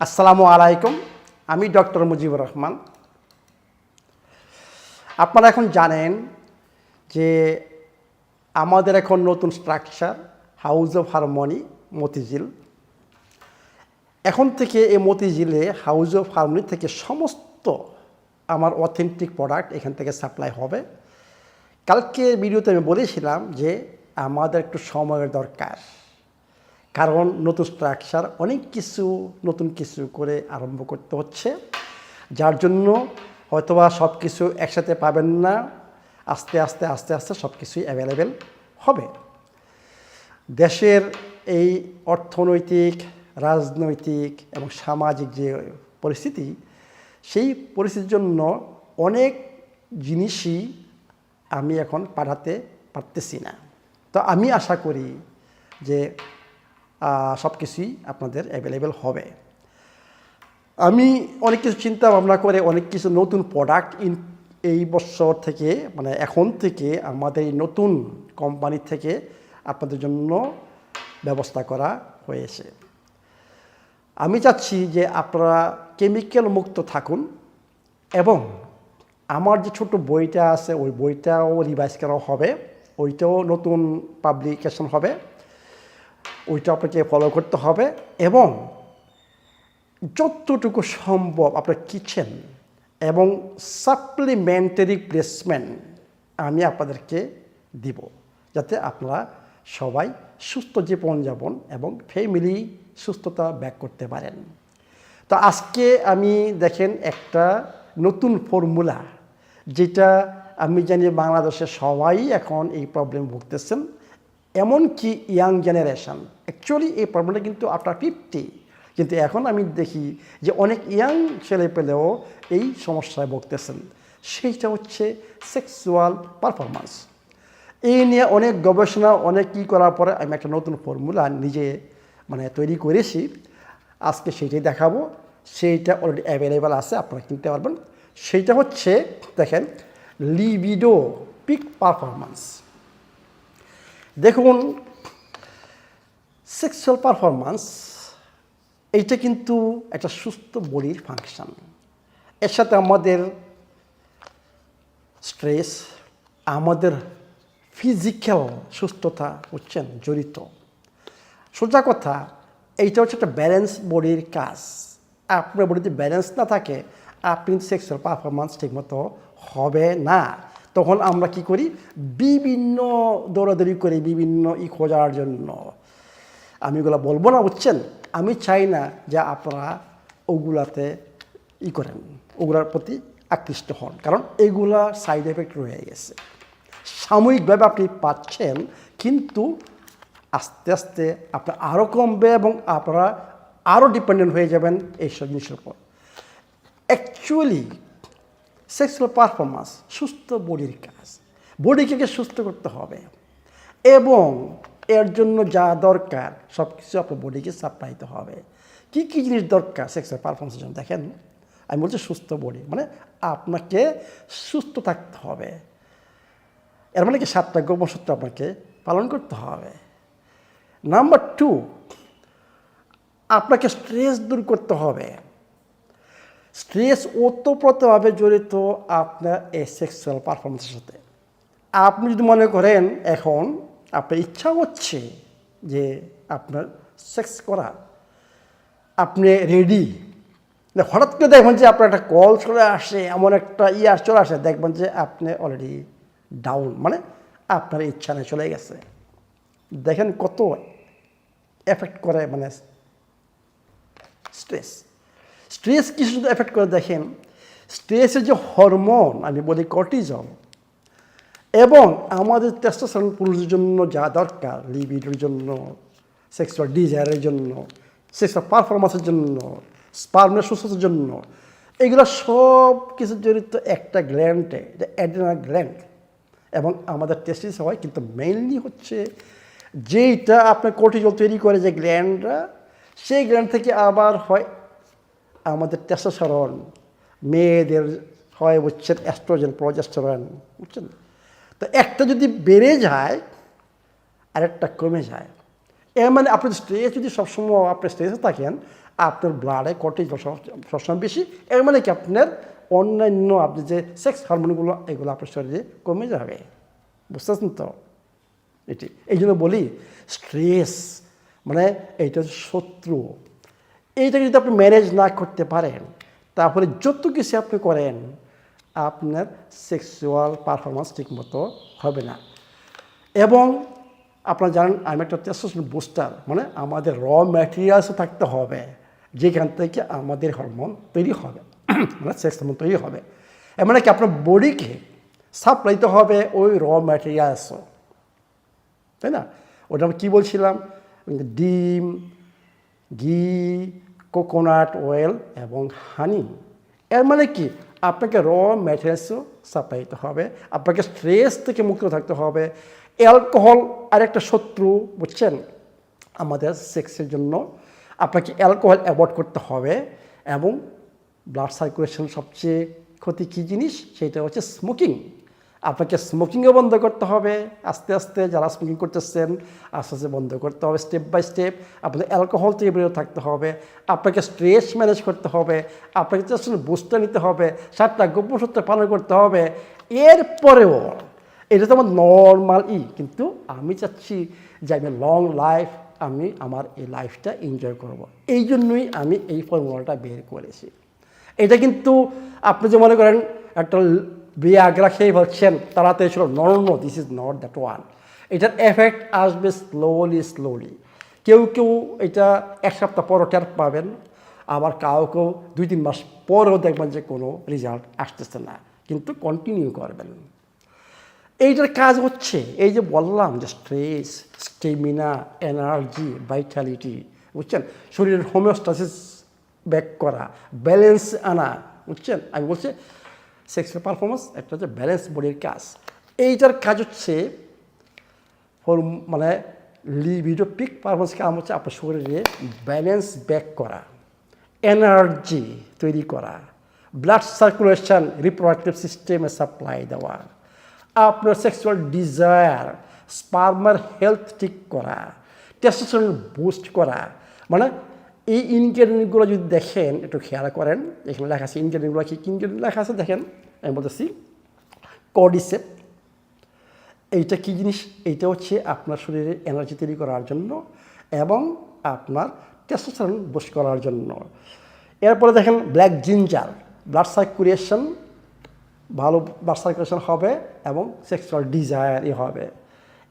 আসসালামু আলাইকুম। আমি ডক্টর মুজিবুর রহমান। আপনারা এখন জানেন যে আমাদের এখন নতুন structure house of harmony Motijheel. এখন থেকে এই মতিঝিলে হাউস অফ হারমোনি থেকে সমস্ত আমার অথেন্টিক প্রোডাক্ট এখান থেকে সাপ্লাই হবে। কালকে ভিডিওতে আমি বলেছিলাম যে আমাদের একটু সময়ের দরকার, কারণ নতুন স্ট্রাকচার অনেক কিছু নতুন কিছু করে আরম্ভ করতে হচ্ছে, যার জন্য হয়তোবা সব কিছু একসাথে পাবেন না। আস্তে আস্তে আস্তে আস্তে সব কিছুই অ্যাভেলেবেল হবে। দেশের এই অর্থনৈতিক, রাজনৈতিক এবং সামাজিক যে পরিস্থিতি, সেই পরিস্থিতির জন্য অনেক জিনিসই আমি এখন পাঠাতে পারতেছি না। তো আমি আশা করি যে সব কিছুই আপনাদের অ্যাভেলেবেল হবে। আমি অনেক কিছু চিন্তা ভাবনা করে অনেক কিছু নতুন প্রোডাক্ট এই বছর থেকে, মানে এখন থেকে আমাদের এই নতুন কোম্পানি থেকে আপনাদের জন্য ব্যবস্থা করা হয়েছে। আমি চাচ্ছি যে আপনারা কেমিক্যাল মুক্ত থাকুন এবং আমার যে ছোট বইটা আছে ওই বইটাও রিভাইজ করা হবে, ওইটাও নতুন পাবলিকেশন হবে, ওইটা আপনাকে ফলো করতে হবে এবং যতটুকু সম্ভব আপনার কিচেন এবং সাপ্লিমেন্টারি প্লেসমেন্ট আমি আপনাদেরকে দিব, যাতে আপনারা সবাই সুস্থ জীবনযাপন এবং ফ্যামিলি সুস্থতা ব্যাক করতে পারেন। তো আজকে আমি দেখেন একটা নতুন ফর্মুলা, যেটা আমি জানি বাংলাদেশের সবাই এখন এই প্রবলেম ভুগতেছেন, এমনকি ইয়াং জেনারেশন। অ্যাকচুয়ালি এই প্রবলেমটা কিন্তু আফটার 50, কিন্তু এখন আমি দেখি যে অনেক ইয়াং ছেলেপেলেও এই সমস্যায় ভুগতেছেন। সেইটা হচ্ছে সেক্সুয়াল পারফরমেন্স। এই নিয়ে অনেক গবেষণা, অনেক কী করার পরে আমি একটা নতুন ফর্মুলা নিজে তৈরি করেছি। আজকে সেইটাই দেখাবো। সেইটা অলরেডি অ্যাভেলেবেল আছে, আপনারা কিনতে পারবেন। সেইটা হচ্ছে দেখেন, লিবিডো পিক পারফরমেন্স। দেখুন, সেক্সুয়াল পারফরমেন্স এইটা কিন্তু একটা সুস্থ বডির ফাংশন। এর সাথে আমাদের স্ট্রেস, আমাদের ফিজিক্যাল সুস্থতা হচ্ছেন জড়িত। সোজা কথা, এইটা হচ্ছে একটা ব্যালেন্স বডির কাজ। আপনার বডিতে ব্যালেন্স না থাকে, আপনি সেক্সুয়াল পারফরমেন্স ঠিকমতো হবে না। তখন আমরা কি করি, বিভিন্ন দৌড়াদৌড়ি করি বিভিন্ন খোঁজার জন্য। আমি ওগুলো বলবো না, বুঝছেন। আমি চাই না যে আপনারা ওগুলাতে করেন, ওগুলার প্রতি আকৃষ্ট হন, কারণ এগুলা সাইড এফেক্ট রয়ে গেছে। সাময়িকভাবে আপনি পাচ্ছেন, কিন্তু আস্তে আস্তে আপনার আরও কমবে এবং আপনারা আরও ডিপেন্ডেন্ট হয়ে যাবেন এইসব জিনিসের উপর। অ্যাকচুয়ালি সেক্সুয়াল পারফরমেন্স সুস্থ বডির কাজ। বডিকে সুস্থ করতে হবে এবং এর জন্য যা দরকার সব কিছু আপনার বডিকে সাপ্লাই দিতে হবে। কী কী জিনিস দরকার সেক্সুয়াল পারফরমেন্সের জন্য? দেখেন, আমি বলছি সুস্থ বডি মানে আপনাকে সুস্থ থাকতে হবে। এর মানে কি 7টা গোপন সূত্র আপনাকে পালন করতে হবে। নাম্বার 2, আপনাকে স্ট্রেস দূর করতে হবে। স্ট্রেস ওতপ্রোতভাবে জড়িত আপনার এই সেক্সুয়াল পারফরমেন্সের সাথে। আপনি যদি মনে করেন এখন আপনার ইচ্ছা হচ্ছে যে আপনার সেক্স করা, আপনি রেডি, হঠাৎ করে দেখবেন যে আপনার একটা কল চলে আসে, এমন একটা চলে আসে, দেখবেন যে আপনি অলরেডি ডাউন, মানে আপনার ইচ্ছা নেই, চলে গেছে। দেখেন কত এফেক্ট করে স্ট্রেস কিছু এফেক্ট করে। দেখেন, স্ট্রেসের যে হরমোন আমি বলি কর্টিজল, এবং আমাদের টেস্টোস্টেরন পুরুষের জন্য যা দরকার, লিবিডোর জন্য, সেক্সুয়াল ডিজায়ারের জন্য, সেক্সুয়াল পারফরমেন্সের জন্য, স্পার্মের সুস্থতার জন্য, এগুলো সব কিছু জড়িত একটা গ্ল্যান্ডে, অ্যাড্রিনাল গ্ল্যান্ড। এবং আমাদের টেস্টিস হয়, কিন্তু মেইনলি হচ্ছে যেইটা আপনার কর্টিজল তৈরি করে যে গ্ল্যান্ডটা, সেই গ্ল্যান্ড থেকে আবার হয় আমাদের টেস্টোস্টেরন, মেয়েদের হয় বুঝছেন অ্যাস্ট্রোজেন, প্রজেস্টেরন, বুঝছেন। তো একটা যদি বেড়ে যায় আরেকটা কমে যায়। এর মানে আপনার স্ট্রেস যদি সবসময় আপনি স্ট্রেসে থাকেন, আপনার ব্লাডে কর্টিসল সবসময় বেশি, এর মানে কি আপনার অন্যান্য আপনি যে সেক্স হরমোনগুলো এগুলো আপনার শরীরে কমে যাবে। বুঝতেছেন তো? এটি এই জন্য বলি স্ট্রেস মানে এইটা হচ্ছে শত্রু। এইটাকে যদি আপনি ম্যানেজ না করতে পারেন, তারপরে যত কিছু আপনি করেন আপনার সেক্সুয়াল পারফরমেন্স ঠিকমতো হবে না। এবং আপনারা জানেন আমি একটা টেস্টোস্টেরন বুস্টার, মানে আমাদের র ম্যাটেরিয়ালসও থাকতে হবে যেখান থেকে আমাদের হরমোন তৈরি হবে, মানে সেক্স হরমোন তৈরি হবে। এর মানে কি আপনার বডিকে সাপ্লাই দিতে হবে ওই র ম্যাটেরিয়ালসও, তাই না? ওটা আমি কী বলছিলাম, ডিম, ঘি, কোকোনাট অয়েল এবং হানি। এর মানে কি আপনাকে র ম্যাটেরিয়ালসও সাপ্লাই দিতে হবে, আপনাকে স্ট্রেস থেকে মুক্ত থাকতে হবে। অ্যালকোহল আরেকটা শত্রু, বুঝছেন, আমাদের সেক্সের জন্য। আপনাকে অ্যালকোহল অ্যাভয়েড করতে হবে। এবং ব্লাড সার্কুলেশন সবচেয়ে ক্ষতি কী জিনিস, সেটা হচ্ছে স্মোকিং। আপনাকে স্মোকিংও বন্ধ করতে হবে আস্তে আস্তে, যারা স্মোকিং করতেছেন আস্তে আস্তে বন্ধ করতে হবে স্টেপ বাই স্টেপ। আপনাদের অ্যালকোহল থেকে বেরোতে থাকতে হবে, আপনাকে স্ট্রেস ম্যানেজ করতে হবে, আপনাকে টেস্টোস্টেরন বুস্টার নিতে হবে, 7টা গোপন সূত্র পালন করতে হবে। এরপরেও এটা তো আমার নর্মাল কিন্তু আমি চাচ্ছি যে আমি লং লাইফ, আমি আমার এই লাইফটা এনজয় করব। এই জন্যই আমি এই ফর্মুলাটা বের করেছি। এটা কিন্তু আপনি যে মনে করেন একটা ভিয়াগ্রা খেয়ে বলছেন তাড়াতাড়ি ছিল, no, this is not that one. এটার এফেক্ট আসবে স্লোলি। কেউ এটা 1 সপ্তাহ পরও টের পাবেন, আবার কেউ 2-3 মাস পরেও দেখবেন যে কোনো রেজাল্ট আসতেছে না, কিন্তু কন্টিনিউ করবেন। এইটার কাজ হচ্ছে এই যে বললাম যে স্ট্রেস, স্টেমিনা, এনার্জি, ভাইটালিটি, বুঝছেন, শরীরের হোমিওস্টাসিস ব্যাক করা, ব্যালেন্স আনা, বুঝছেন। আমি বলছি সেক্সুয়াল পারফরমেন্স একটা হচ্ছে ব্যালেন্স বডির কাজ। এইটার কাজ হচ্ছে মানে লিবিডো পিক পারফরমেন্স কাজ হচ্ছে আপনার শরীরে ব্যালেন্স ব্যাক করা, এনার্জি তৈরি করা, ব্লাড সার্কুলেশন রিপ্রোডাক্টিভ সিস্টেমে সাপ্লাই দেওয়া, আপনার সেক্সুয়াল ডিজায়ার, স্পার্মার হেলথ ঠিক করা, টেস্টোস্টেরন বুস্ট করা। মানে এই ইনগ্রেডিয়েন্টগুলো যদি দেখেন, একটু খেয়াল করেন, এখানে লেখা আছে ইনগ্রেডিয়েন্টগুলো কী ইনগ্রেডিয়েন্ট লেখা আছে দেখেন। আমি বলতেছি কর্ডিসেপ, এইটা কী জিনিস, এইটা হচ্ছে আপনার শরীরে এনার্জি তৈরি করার জন্য এবং আপনার টেস্টোস্টেরন বুস্ট করার জন্য। এরপরে দেখেন ব্ল্যাক জিঞ্জার, ব্লাড সার্কুলেশন, ভালো ব্লাড সার্কুলেশন হবে এবং সেক্সুয়াল ডিজায়ারই হবে।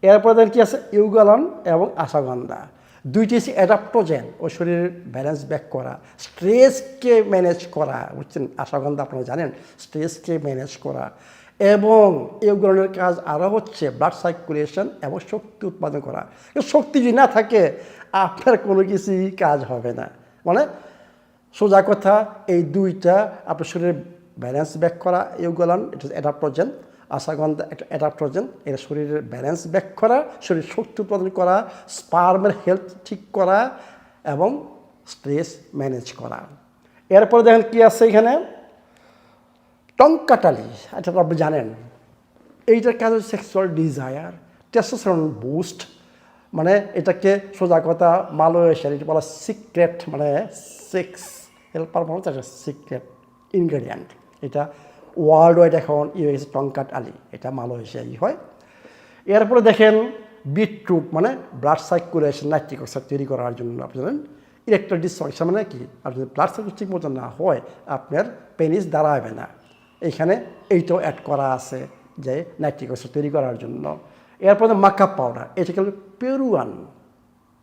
এরপরে দেখেন কী আছে, ইউগালন এবং আশাগন্ধা, দুইটি হচ্ছে অ্যাডাপ্টোজেন, ওই শরীরের ব্যালেন্স ব্যাক করা, স্ট্রেসকে ম্যানেজ করা, বুঝছেন। আশাগন্ধা আপনারা জানেন স্ট্রেসকে ম্যানেজ করা। এবং ইউগালনের কাজ আরও হচ্ছে ব্লাড সার্কুলেশন এবং শক্তি উৎপাদন করা। শক্তি যদি না থাকে আপনার কোনো কিছুই কাজ হবে না। মানে সোজা কথা, এই দুইটা আপনার শরীরের ব্যালেন্স ব্যাক করা, ইউগালন এটা অ্যাডাপ্টোজেন, আশাগন্ধা একটা অ্যাডাপ্টোজেন, এটা শরীরের ব্যালেন্স ব্যাক করা, শরীর শক্তি উৎপাদন করা, স্পার্মের হেলথ ঠিক করা এবং স্ট্রেস ম্যানেজ করা। এরপরে দেখেন কী আছে এখানে, টঙ্কাটালি, এটা আপনি জানেন। এইটার কাজ হচ্ছে সেক্সুয়াল ডিজায়ার, টেস্টোস্টেরন বুস্ট, মানে এটাকে সোজা কথা মালয়েশিয়ার এটা বলা সিক্রেট, মানে সেক্স হেল্প পারফরমেন্স একটা সিক্রেট ইনগ্রেডিয়েন্ট। এটা ওয়ার্ল্ড ওয়াইড এখন হয়ে গেছে টঙ্কাটালি, এটা মালয়েশিয়াই হয়। এরপরে দেখেন বিটরুট, মানে ব্লাড সার্কুলেশন নাইট্রিক অক্সাইড তৈরি করার জন্য। আপনি জানেন ইলেকট্রন ডিসফাংশন মানে কি, আর যদি ব্লাড সার্কুলেশন ঠিক মতো না হয় আপনার পেনিস দাঁড়াবে না। এইখানে এইটাও অ্যাড করা আছে যে নাইট্রিক অক্সাইড তৈরি করার জন্য। এরপরে মাকাপ পাউডার, এটাকে পেরুয়ান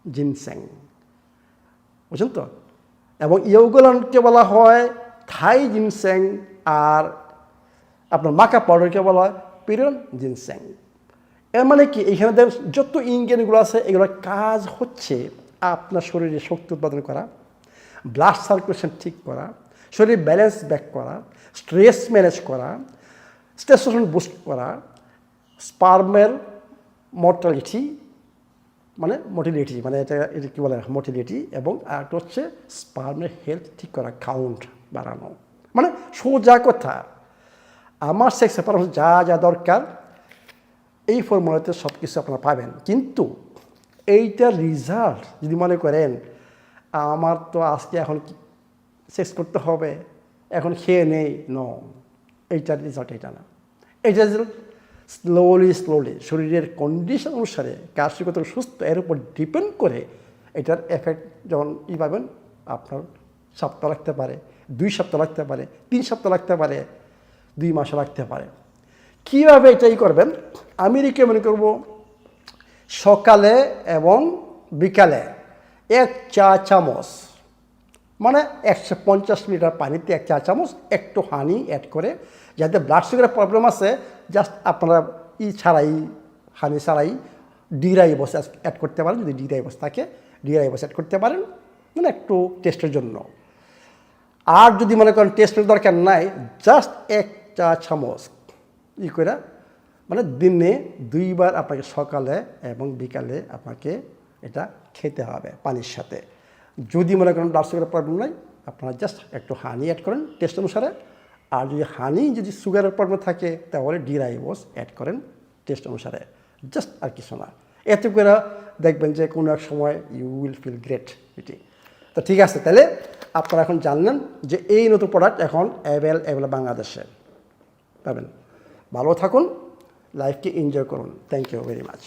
জিনসেং, বুঝছেন তো। এবং ইউগালনকে বলা হয় থাই জিনসেং, আর আপনার মাকাপ পাউডারকে বলা হয় পেরুয়ান জিনসেং। এর মানে কি, এখানে যত ইনগ্রেডিয়েন্টগুলো আছে এগুলোর কাজ হচ্ছে আপনার শরীরে শক্তি উৎপাদন করা, ব্লাড সার্কুলেশন ঠিক করা, শরীরে ব্যালেন্স ব্যাক করা, স্ট্রেস ম্যানেজ করা, টেস্টোস্টেরন বুস্ট করা, স্পার্মের মর্টালিটি মানে মোটিলিটি, মানে এটা কী বলে মোটিলিটি, এবং আরেকটা হচ্ছে স্পার্মের হেলথ ঠিক করা, কাউন্ট বাড়ানো। মানে সোজা কথা আমার সেক্স পারফরমেন্স যা যা দরকার এই ফর্মুলাতে সব কিছু আপনারা পাবেন। কিন্তু এইটার রেজাল্ট যদি মনে করেন আমার তো আজকে এখন শেষ করতে হবে, এখন খেয়ে নেই, এইটার রেজাল্ট এটা না। এইটা স্লোলি শরীরের কন্ডিশন অনুসারে কার শরীর কত সুস্থ এর উপর ডিপেন্ড করে এটার এফেক্ট যখন পাবেন, আপনার সপ্তাহ লাগতে পারে, 2 সপ্তাহ লাগতে পারে, 3 সপ্তাহ লাগতে পারে, 2 মাসও লাগতে পারে। কীভাবে এটাই করবেন, আমি রিকমেন্ড করব সকালে এবং বিকালে 1 চা চামচ, মানে 150 লিটার পানিতে 1 চা চামচ একটু হানি অ্যাড করে, যাতে ব্লাড সুগারের প্রবলেম আছে জাস্ট আপনারা ছাড়াই, হানি ছাড়াই ডিরাইবোস অ্যাড করতে পারেন, যদি ডিরাইবোস থাকে ডিরাইবোস অ্যাড করতে পারেন, মানে একটু টেস্টের জন্য। আর যদি মনে করেন টেস্টের দরকার নাই, জাস্ট 1 চা চামচ করে, মানে দিনে 2 বার আপনাকে সকালে এবং বিকালে আপনাকে এটা খেতে হবে পানির সাথে। যদি মনে করেন ব্লাড সুগারের প্রবলেম নাই, আপনারা জাস্ট একটু হানি অ্যাড করেন টেস্ট অনুসারে। আর যদি সুগারের প্রবলেম থাকে তাহলে ডিরাইবোস অ্যাড করেন টেস্ট অনুসারে, জাস্ট আর কিছু না। এতে করে দেখবেন যে কোনো এক সময় ইউ উইল ফিল গ্রেট এটি। তো ঠিক আছে, তাহলে আপনারা এখন জানলেন যে এই নতুন প্রোডাক্ট এখন অ্যাভেলেবল বাংলাদেশে পাবেন। ভালো থাকুন, লাইফকে এনজয় করুন। Thank you very much.